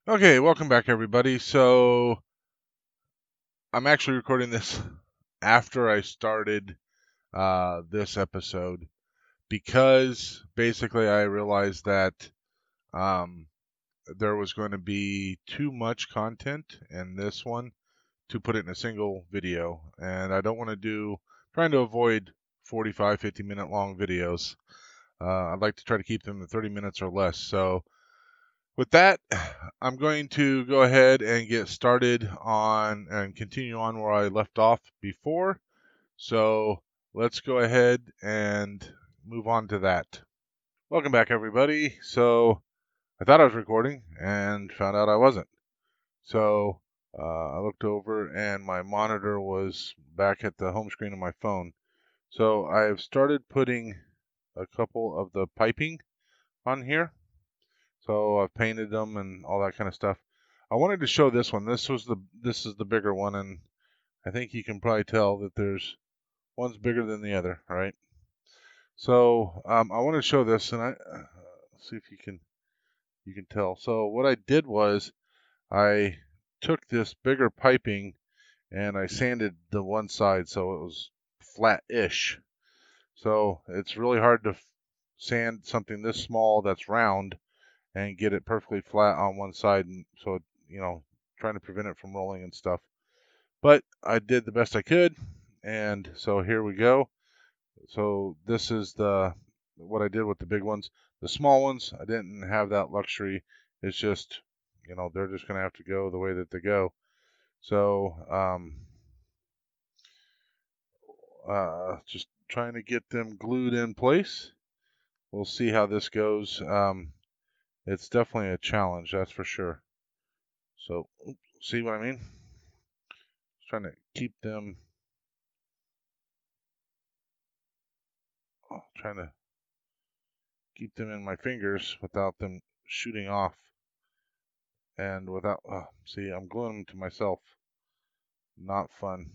Okay, welcome back everybody. So I'm actually recording this after I started this episode because basically I realized that um, there was going to be too much content in this one to put it in a single video, and I don't want to trying to avoid 45, 50-minute long videos. I'd like to try to keep them to 30 minutes or less. So with that, I'm going to go ahead and get started on and continue on where I left off before. So let's go ahead and move on to that. Welcome back, everybody. So I thought I was recording and found out I wasn't. So I looked over and my monitor was back at the home screen of my phone. So I've started putting a couple of the piping on here. So I've painted them and all that kind of stuff. I wanted to show this one. This is the bigger one, and I think you can probably tell that there's one's bigger than the other, right? So I want to show this, and I see if you can tell. So what I did was I took this bigger piping and I sanded the one side so it was flat-ish. So it's really hard to sand something this small that's round and get it perfectly flat on one side, and so trying to prevent it from rolling and stuff. But I did the best I could, and so here we go. So this is the what I did with the big ones. The small ones, I didn't have that luxury. It's just, they're just gonna have to go the way that they go. So just trying to get them glued in place. We'll see how this goes. It's definitely a challenge, that's for sure. So, see what I mean? Just trying to keep them, trying to keep them in my fingers without them shooting off, and without. See, I'm gluing them to myself. Not fun.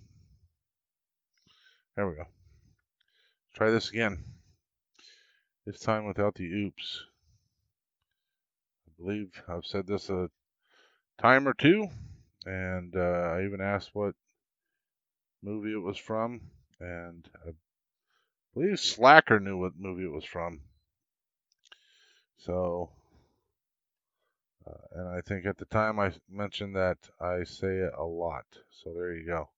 There we go. Try this again. This time without the oops. I believe I've said this a time or two, and I even asked what movie it was from, and I believe Slacker knew what movie it was from. So, and I think at the time I mentioned that I say it a lot. So there you go.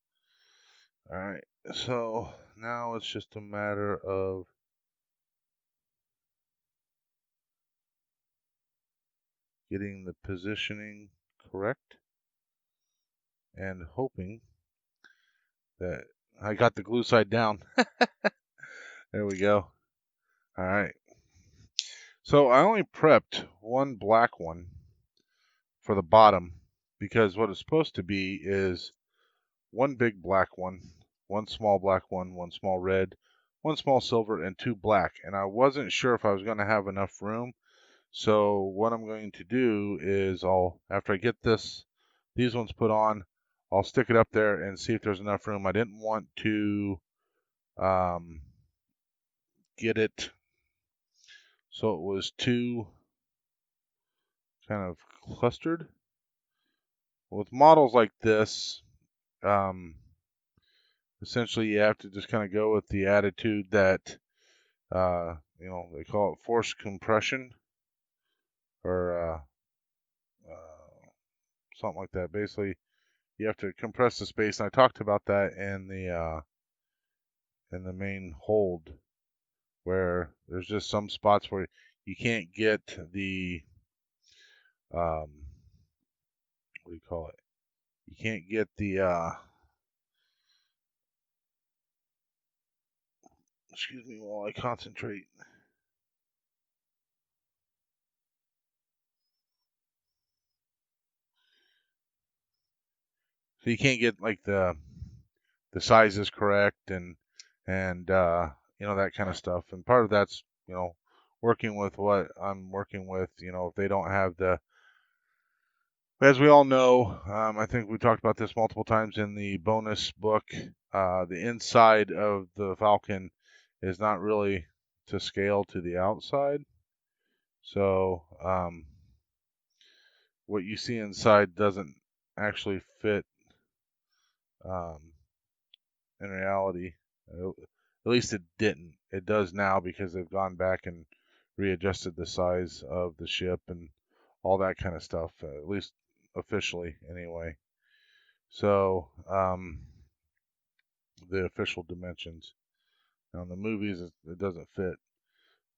All right. So now it's just a matter of getting the positioning correct and hoping that I got the glue side down. There we go. All right. So I only prepped one black one for the bottom because what it's supposed to be is one big black one small black one small red, one small silver, and two black. And I wasn't sure if I was going to have enough room. So what I'm going to do is after I get these ones put on, I'll stick it up there and see if there's enough room. I didn't want to um, get it so it was too kind of clustered. With models like this, um, essentially you have to just kind of go with the attitude that, they call it forced compression or something like that. Basically, you have to compress the space, and I talked about that in the main hold, where there's just some spots where you can't get the what do you call it? You can't get the excuse me while I concentrate. So you can't get like the sizes correct and that kind of stuff. And part of that's working with what I'm working with. If they don't have as we all know, I think we talked about this multiple times in the bonus book. The inside of the Falcon is not really to scale to the outside. So what you see inside doesn't actually fit in reality. At least it didn't. It does now because they've gone back and readjusted the size of the ship and all that kind of stuff, at least officially anyway. So, the official dimensions. Now, in the movies, it doesn't fit.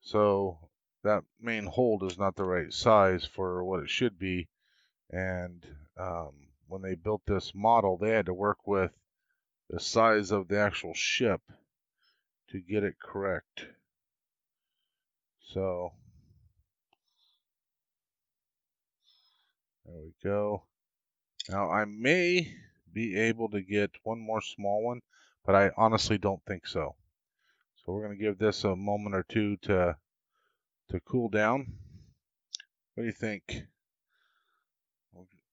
So, that main hold is not the right size for what it should be. And when they built this model, they had to work with the size of the actual ship to get it correct. So, there we go. Now, I may be able to get one more small one, but I honestly don't think so. So we're going to give this a moment or two to cool down. What do you think?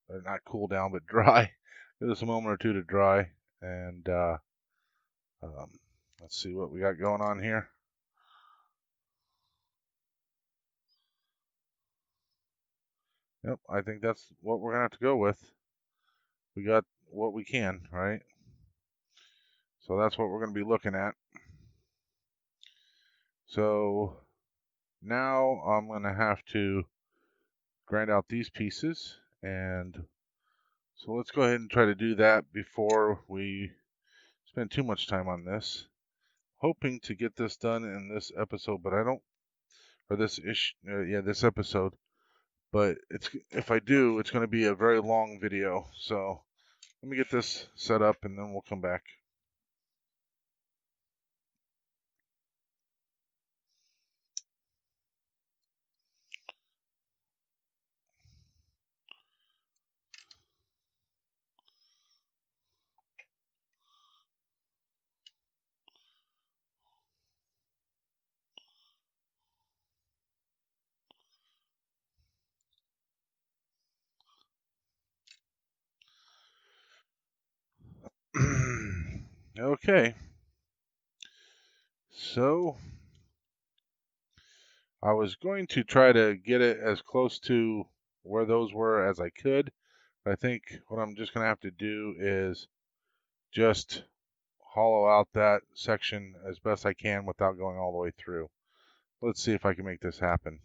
Or not cool down, but dry. Give this a moment or two to dry, and let's see what we got going on here. Yep, I think that's what we're going to have to go with. We got what we can, right? So that's what we're going to be looking at. So now I'm going to have to grind out these pieces, and so let's go ahead and try to do that before we spend too much time on this. Hoping to get this done in this episode, but I don't, or this this episode. But if I do, it's going to be a very long video. So let me get this set up, and then we'll come back. Okay. So I was going to try to get it as close to where those were as I could. But I think what I'm just going to have to do is just hollow out that section as best I can without going all the way through. Let's see if I can make this happen.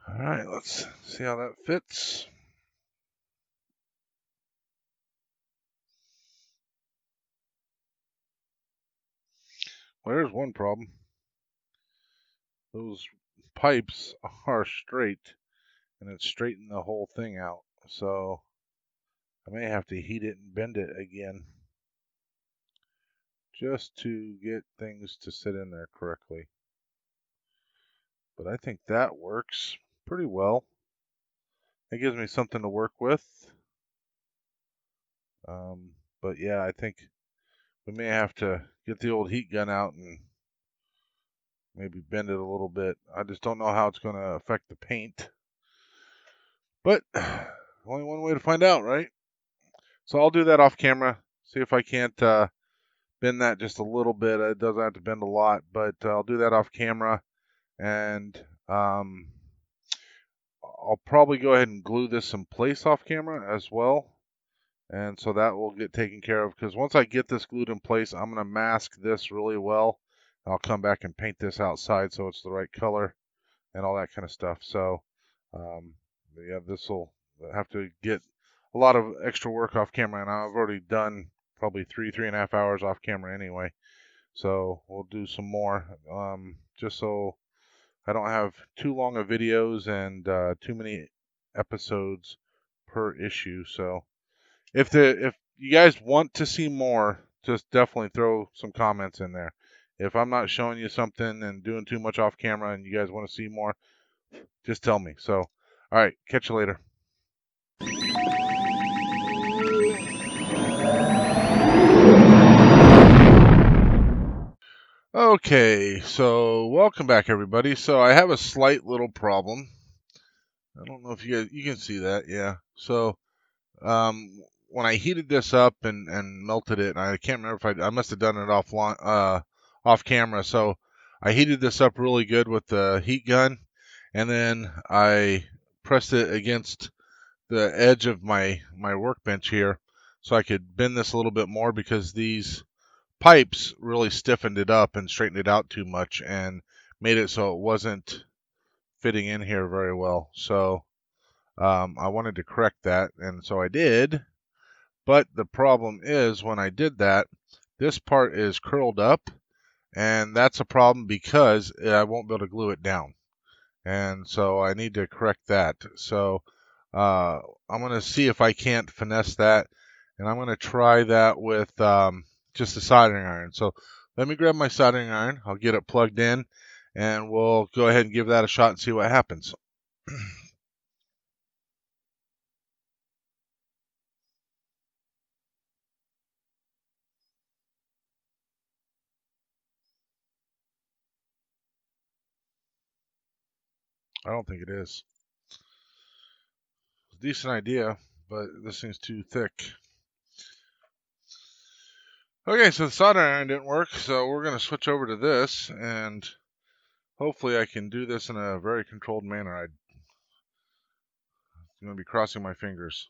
All right, let's see how that fits. Well, there's one problem. Those pipes are straight, and it's straightened the whole thing out. So I may have to heat it and bend it again just to get things to sit in there correctly. But I think that works pretty well. It gives me something to work with. But yeah, I think we may have to get the old heat gun out and maybe bend it a little bit. I just don't know how it's going to affect the paint. But only one way to find out, right? So I'll do that off camera. See if I can't bend that just a little bit. It doesn't have to bend a lot, but I'll do that off camera. And I'll probably go ahead and glue this in place off camera as well. And so that will get taken care of, because once I get this glued in place, I'm going to mask this really well. I'll come back and paint this outside so it's the right color and all that kind of stuff. So yeah, this will have to get a lot of extra work off camera, and I've already done probably 3.5 hours off camera anyway. So we'll do some more, just so I don't have too long of videos and too many episodes per issue. So if you guys want to see more, just definitely throw some comments in there. If I'm not showing you something and doing too much off camera and you guys want to see more, just tell me. So, all right, catch you later. Okay, so welcome back, everybody. So I have a slight little problem. I don't know if you can see that. Yeah. So when I heated this up and melted it, I can't remember if I must have done it off camera. So I heated this up really good with the heat gun, and then I pressed it against the edge of my workbench here so I could bend this a little bit more, because these pipes really stiffened it up and straightened it out too much and made it so it wasn't fitting in here very well. So I wanted to correct that, and so I did. But the problem is, when I did that, this part is curled up, and that's a problem because I won't be able to glue it down. And so I need to correct that. So I'm going to see if I can't finesse that, and I'm going to try that with just a soldering iron. So let me grab my soldering iron. I'll get it plugged in, and we'll go ahead and give that a shot and see what happens. I don't think it is. It's a decent idea, but this thing's too thick. Okay, so the soldering iron didn't work, so we're going to switch over to this, and hopefully I can do this in a very controlled manner. I'm going to be crossing my fingers.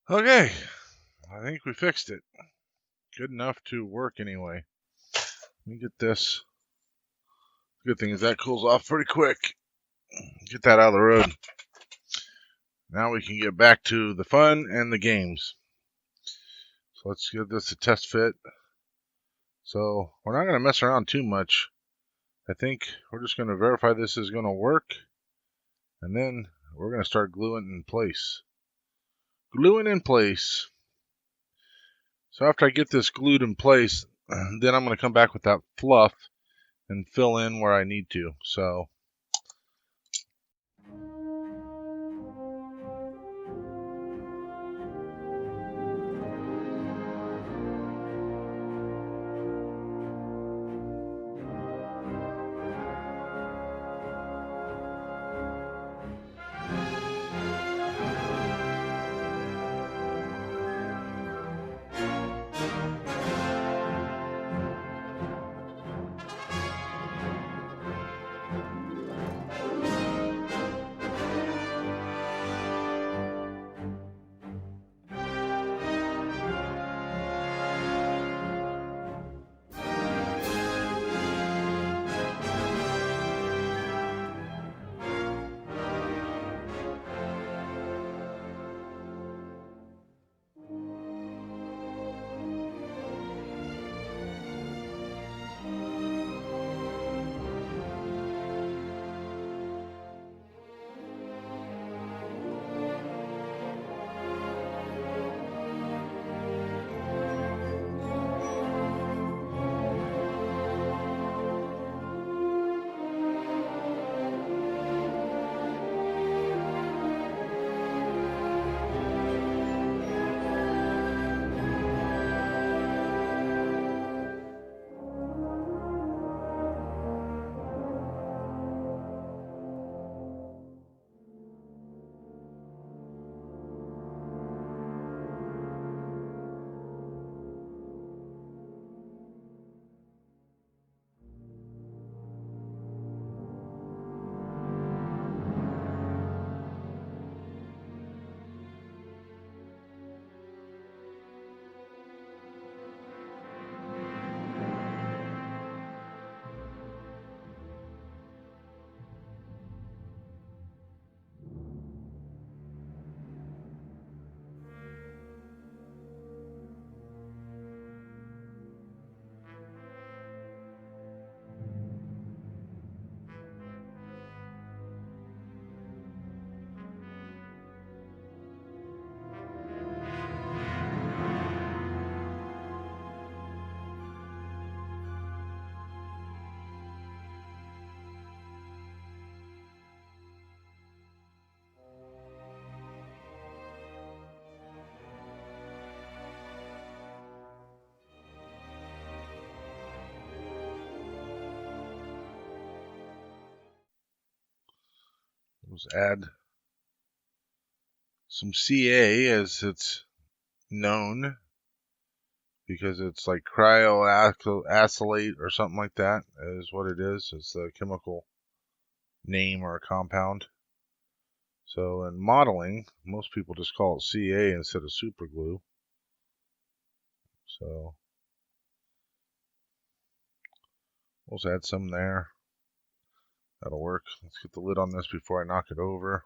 Okay, I think we fixed it. Good enough to work anyway. Let me get this. Good thing is that cools off pretty quick. Get that out of the road. Now we can get back to the fun and the games. So let's give this a test fit. So we're not going to mess around too much. I think we're just going to verify this is going to work, and then we're going to start gluing in place. Gluing in place. So after I get this glued in place, then I'm going to come back with that fluff and fill in where I need to. So let's add some CA, as it's known, because it's like cryoacylate or something like that is what it is. It's the chemical name or a compound. So in modeling, most people just call it CA instead of super glue. So we'll add some there. That'll work. Let's get the lid on this before I knock it over.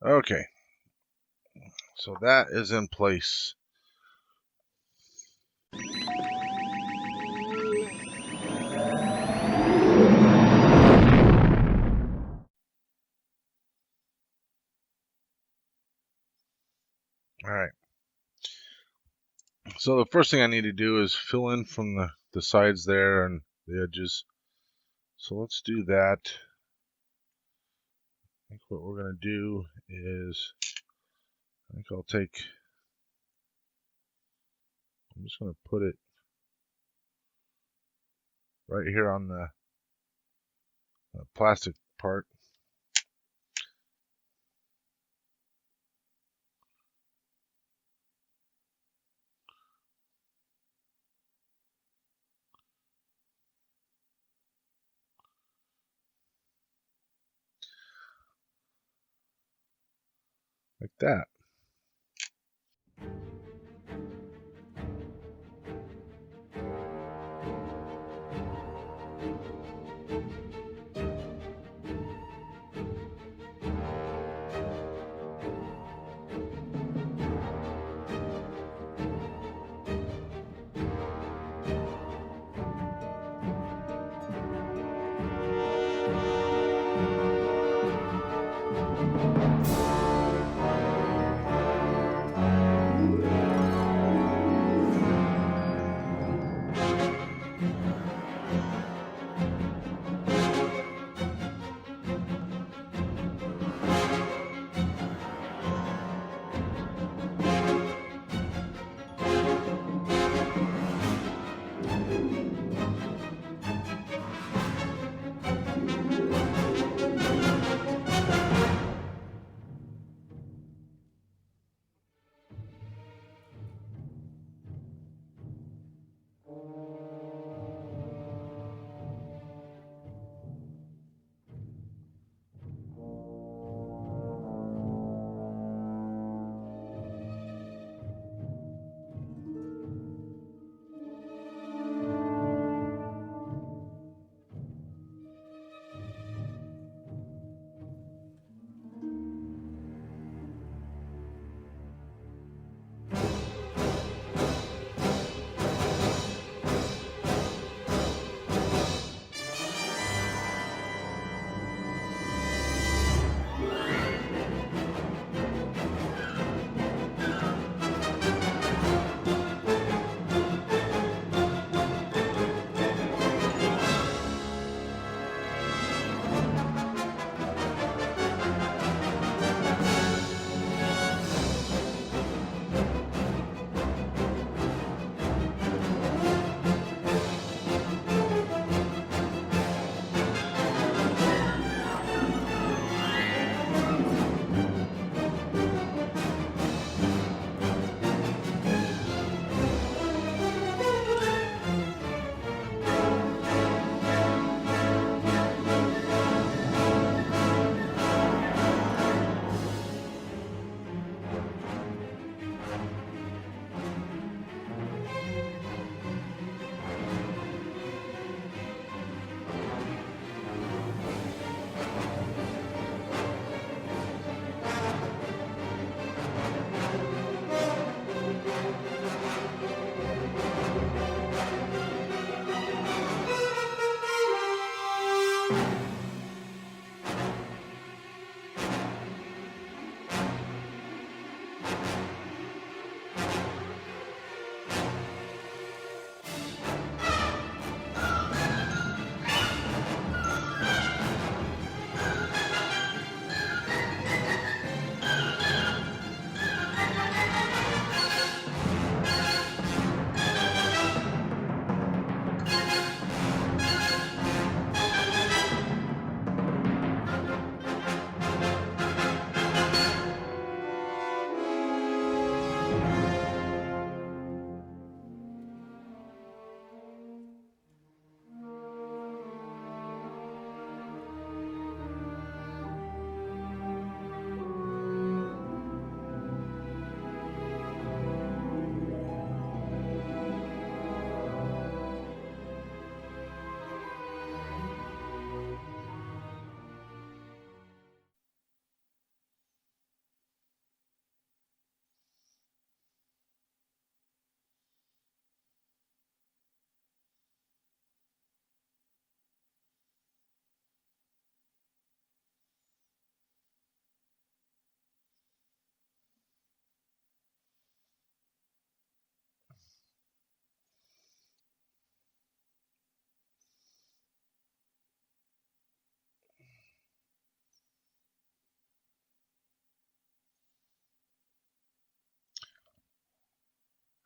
Okay, so that is in place. All right. So the first thing I need to do is fill in from the sides there and the edges. So let's do that. I think what we're going to do is, I think I'm just going to put it right here on the plastic part. Like that.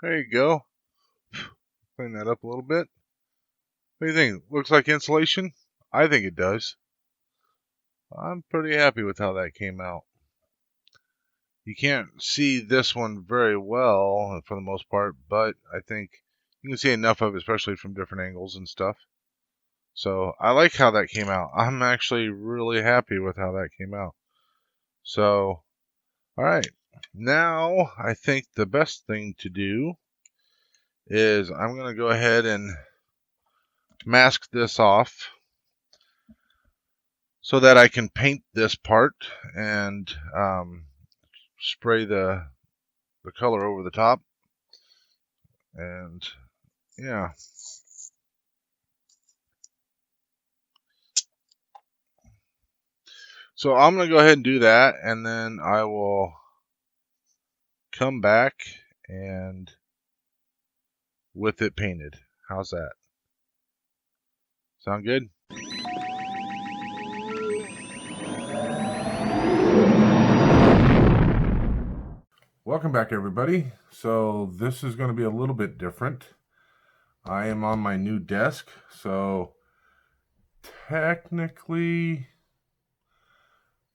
There you go. Clean that up a little bit. What do you think? Looks like insulation? I think it does. I'm pretty happy with how that came out. You can't see this one very well for the most part, but I think you can see enough of it, especially from different angles and stuff. So I like how that came out. I'm actually really happy with how that came out. So, all right. Now I think the best thing to do is I'm going to go ahead and mask this off so that I can paint this part and spray the color over the top. And yeah. So I'm going to go ahead and do that, and then I will come back and with it painted. How's that? Sound good? Welcome back, everybody. So this is going to be a little bit different. I am on my new desk, so technically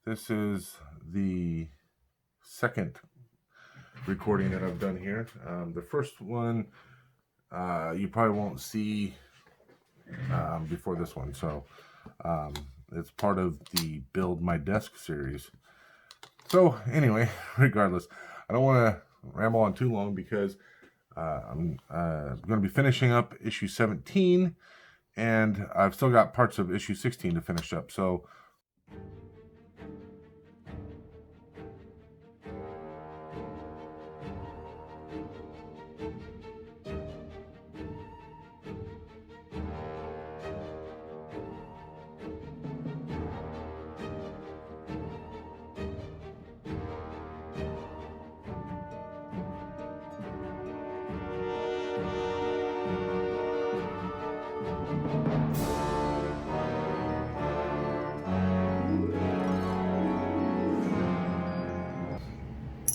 this is the second recording that I've done here. The first one you probably won't see before this one, so it's part of the Build My Desk series. So anyway, regardless, I don't want to ramble on too long because I'm going to be finishing up issue 17, and I've still got parts of issue 16 to finish up. So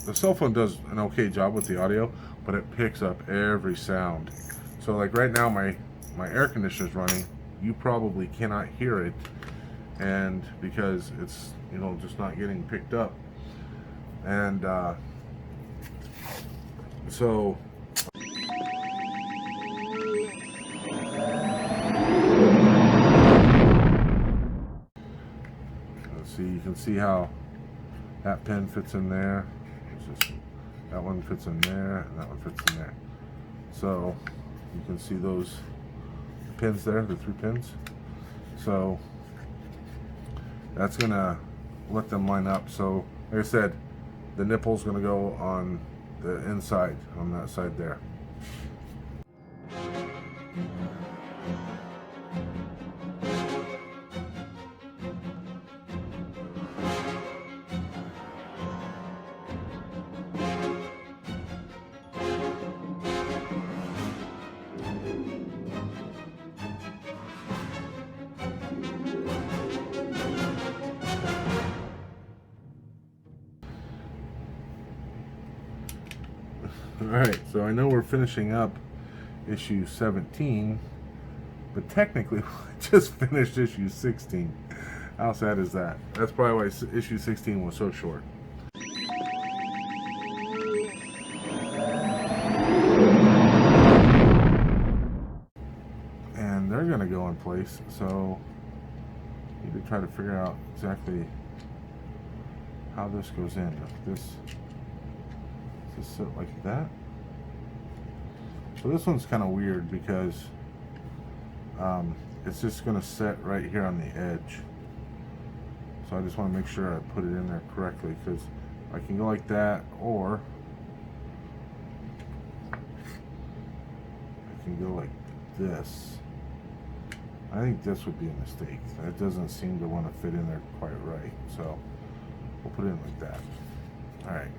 the cell phone does an okay job with the audio, but it picks up every sound. So like right now, my air conditioner is running. You probably cannot hear it, and because it's just not getting picked up. And so let's see. You can see how that pin fits in there. That one fits in there, and that one fits in there. So you can see those pins there, the 3 pins. So that's gonna let them line up. So like I said, the nipple's gonna go on the inside, on that side there. Alright, so I know we're finishing up issue 17, but technically we just finished issue 16. How sad is that? That's probably why issue 16 was so short. And they're going to go in place, so I need to try to figure out exactly how this goes in. Does this sit like that? So this one's kind of weird because it's just going to set right here on the edge. So I just want to make sure I put it in there correctly, because I can go like that, or I can go like this. I think this would be a mistake. That doesn't seem to want to fit in there quite right. So we'll put it in like that. All right.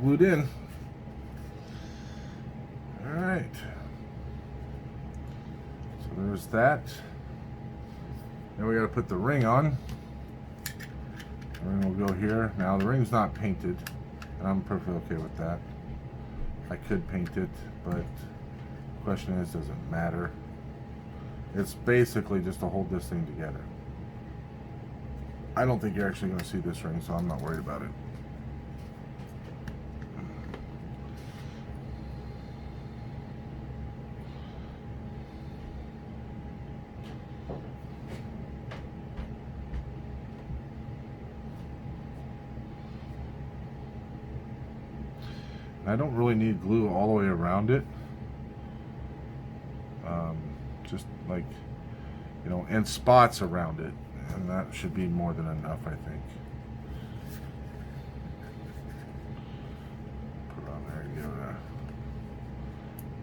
glued in. Alright. So there's that. Then we got to put the ring on. The ring will go here. Now the ring's not painted, and I'm perfectly okay with that. I could paint it, but the question is, does it matter? It's basically just to hold this thing together. I don't think you're actually going to see this ring, so I'm not worried about it. I don't really need glue all the way around it. Just like, you know, and spots around it. And that should be more than enough, I think. Put it on there and give it a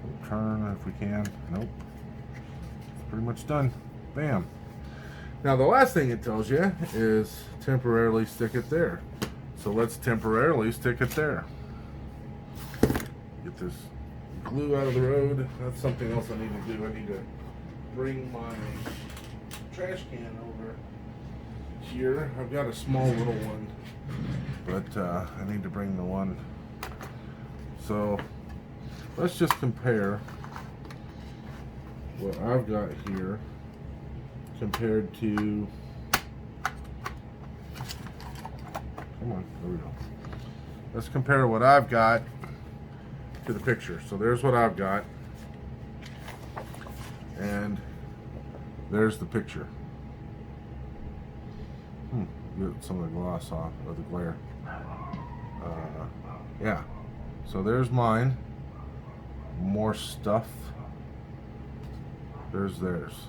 little turn if we can. Nope. It's pretty much done. Bam. Now the last thing it tells you is temporarily stick it there. So let's temporarily stick it there. Get this glue out of the road. That's something else I need to do. I need to bring my trash can over here. I've got a small little one, but I need to bring the one. So let's just compare what I've got here compared to, come on, there we go. Let's compare what I've got to the picture. So there's what I've got, and there's the picture. Get some of the gloss off, or the glare. Yeah, so there's mine. More stuff. There's theirs.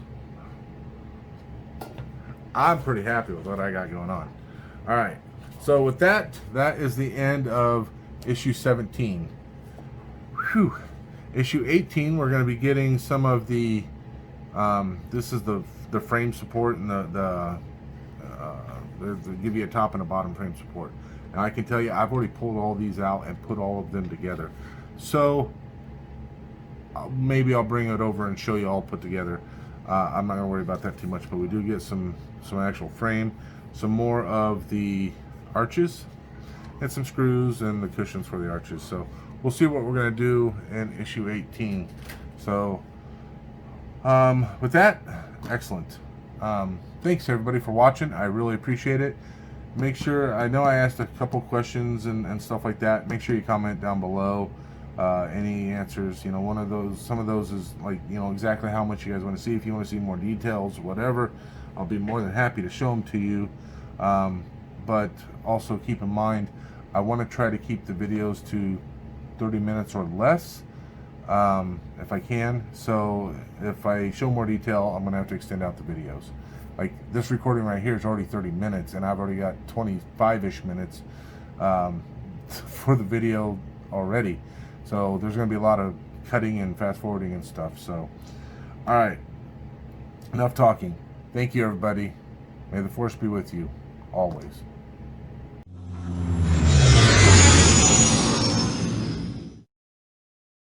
I'm pretty happy with what I got going on. All right, so with that, that is the end of issue 17. Whew. Issue 18, we're going to be getting some of the this is the frame support and they give you a top and a bottom frame support. And I can tell you, I've already pulled all these out and put all of them together. So maybe I'll bring it over and show you all put together. I'm not going to worry about that too much, but we do get some actual frame, some more of the arches, and some screws and the cushions for the arches. So we'll see what we're going to do in issue 18. So with that, excellent. Thanks everybody for watching. I really appreciate it. Make sure, I know I asked a couple questions and stuff like that. Make sure you comment down below any answers. You know, some of those is like, you know, exactly how much you guys want to see. If you want to see more details, whatever, I'll be more than happy to show them to you. But also keep in mind, I want to try to keep the videos to 30 minutes or less if I can. So if I show more detail, I'm going to have to extend out the videos. Like this recording right here is already 30 minutes, and I've already got 25-ish minutes for the video already. So there's going to be a lot of cutting and fast forwarding and stuff. So, all right, enough talking. Thank you, everybody. May the force be with you always.